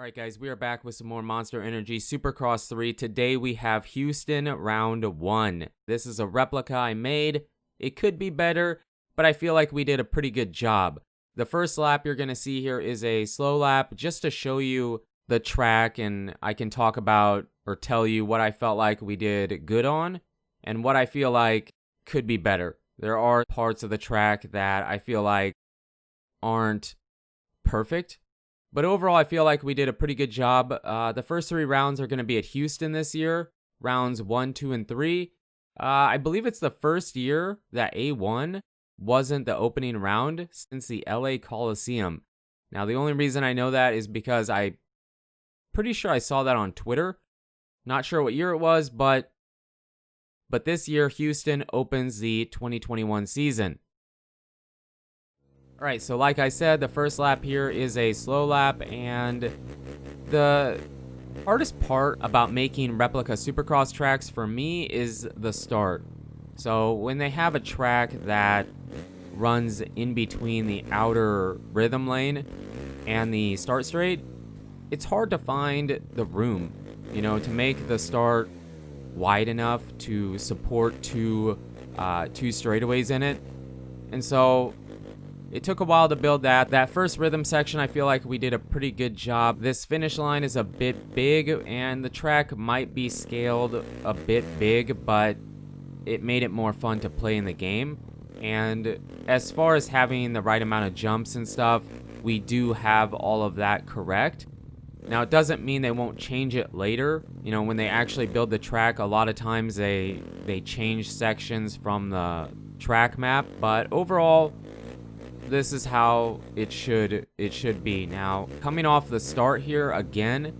All right, guys, we are back with some more Monster Energy Supercross 3. Today we have Houston Round 1. This is a replica I made. It could be better, but I feel like we did a pretty good job. The first lap you're going to see here is a slow lap just to show you the track, and I can talk about or tell you what I felt like we did good on and what I feel like could be better. There are parts of the track that I feel like aren't perfect. But overall, I feel like we did a pretty good job. The first 3 rounds are going to be at Houston this year. Rounds 1, 2, and 3. I believe it's the first year that A1 wasn't the opening round since the LA Coliseum. Now, the only reason I know that is because I'm pretty sure I saw that on Twitter. Not sure what year it was, but this year, Houston opens the 2021 season. All right, so like I said, the first lap here is a slow lap, and the hardest part about making replica Supercross tracks for me is the start. So when they have a track that runs in between the outer rhythm lane and the start straight, it's hard to find the room, to make the start wide enough to support two straightaways in it. And so it took a while to build that. That first rhythm section, I feel like we did a pretty good job. This finish line is a bit big, and the track might be scaled a bit big, but it made it more fun to play in the game. And as far as having the right amount of jumps and stuff, we do have all of that correct. Now, it doesn't mean they won't change it later. When they actually build the track, a lot of times they change sections from the track map, but overall, this is how it should be. Now, coming off the start here again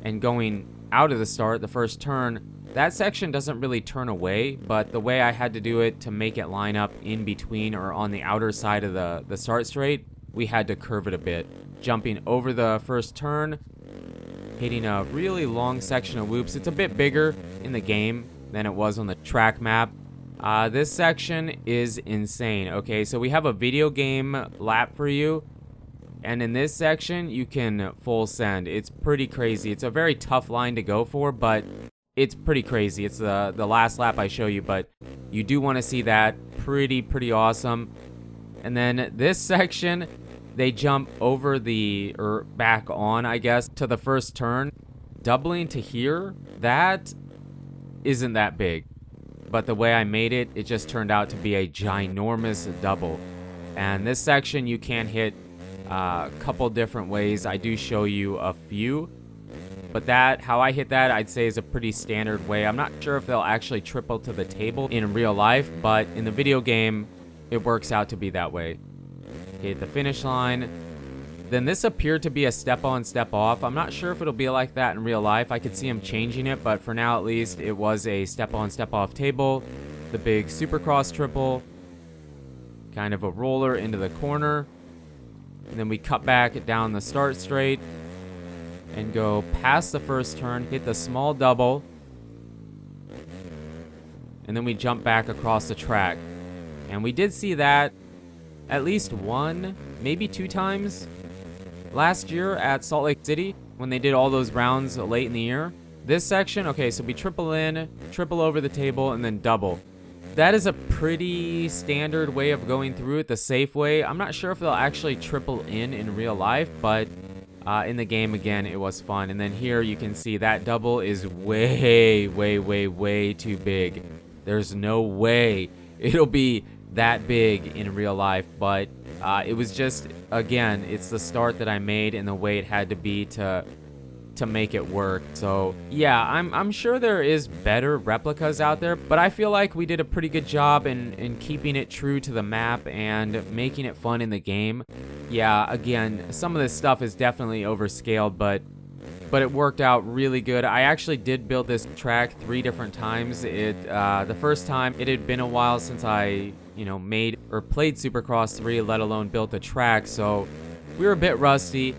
and going out of the start, the first turn, that section doesn't really turn away, but the way I had to do it to make it line up in between or on the outer side of the start straight, we had to curve it a bit. Jumping over the first turn, hitting a really long section of loops. It's a bit bigger in the game than it was on the track map. This section is insane. Okay, so we have a video game lap for you, and in this section you can full send. It's pretty crazy. It's a very tough line to go for, but it's pretty crazy. It's the last lap I show you, but you do want to see that. Pretty awesome. And then this section, they jump over or back on, I guess, to the first turn. Doubling to here, that isn't that big. But the way I made it, it just turned out to be a ginormous double. And this section you can hit a couple different ways. I do show you a few. But how I hit that, I'd say is a pretty standard way. I'm not sure if they'll actually triple to the table in real life, but in the video game, it works out to be that way. Hit the finish line. Then this appeared to be a step on, step off. I'm not sure if it'll be like that in real life. I could see him changing it, but for now at least, it was a step on, step off table. The big Supercross triple. Kind of a roller into the corner. And then we cut back down the start straight and go past the first turn, hit the small double. And then we jump back across the track. And we did see that at least 1, maybe 2 times last year at Salt Lake City when they did all those rounds late in the year. This section, okay, so we triple in, triple over the table, and then double. That is a pretty standard way of going through it, the safe way. I'm not sure if they'll actually triple in real life, but in the game, again, it was fun. And then here you can see that double is way too big. There's no way it'll be that big in real life, but it was just, again, it's the start that I made and the way it had to be to make it work. So yeah, I'm sure there is better replicas out there, but I feel like we did a pretty good job in keeping it true to the map and making it fun in the game. Yeah, again, some of this stuff is definitely overscaled, but it worked out really good. I actually did build this track 3 different times. The first time, it had been a while since I made or played Supercross 3, let alone built a track, so we were a bit rusty.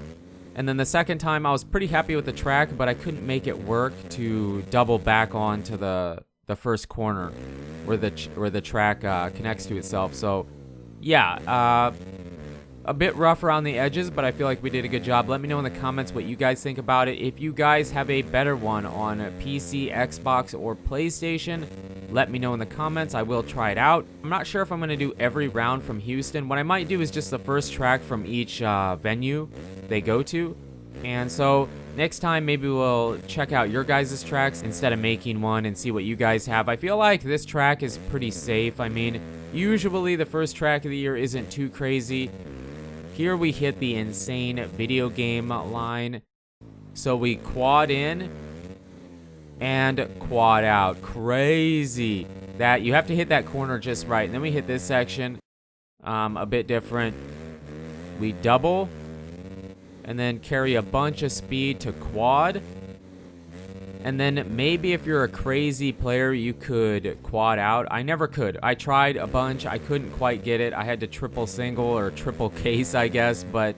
And then the second time, I was pretty happy with the track, but I couldn't make it work to double back onto the first corner where the track connects to itself. So yeah, a bit rough around the edges, but I feel like we did a good job. Let me know in the comments what you guys think about it. If you guys have a better one on PC, Xbox, or PlayStation, let me know in the comments. I will try it out. I'm not sure if I'm going to do every round from Houston. What I might do is just the first track from each venue they go to. And so next time, maybe we'll check out your guys' tracks instead of making one and see what you guys have. I feel like this track is pretty safe. I mean, usually the first track of the year isn't too crazy. Here we hit the insane video game line. So we quad in and quad out. Crazy. That you have to hit that corner just right. And then we hit this section a bit different. We double and then carry a bunch of speed to quad. And then maybe if you're a crazy player, you could quad out. I never could. I tried a bunch. I couldn't quite get it. I had to triple single or triple case, I guess. But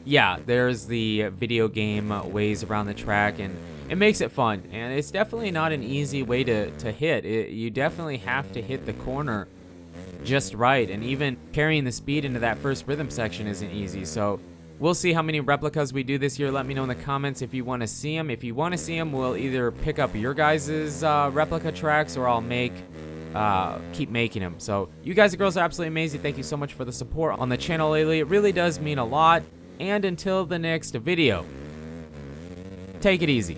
yeah, there's the video game ways around the track, and it makes it fun. And it's definitely not an easy way to hit. You definitely have to hit the corner just right. And even carrying the speed into that first rhythm section isn't easy. So we'll see how many replicas we do this year. Let me know in the comments if you want to see them. If you want to see them, we'll either pick up your guys' replica tracks, or I'll keep making them. So you guys and girls are absolutely amazing. Thank you so much for the support on the channel lately. It really does mean a lot. And until the next video, take it easy.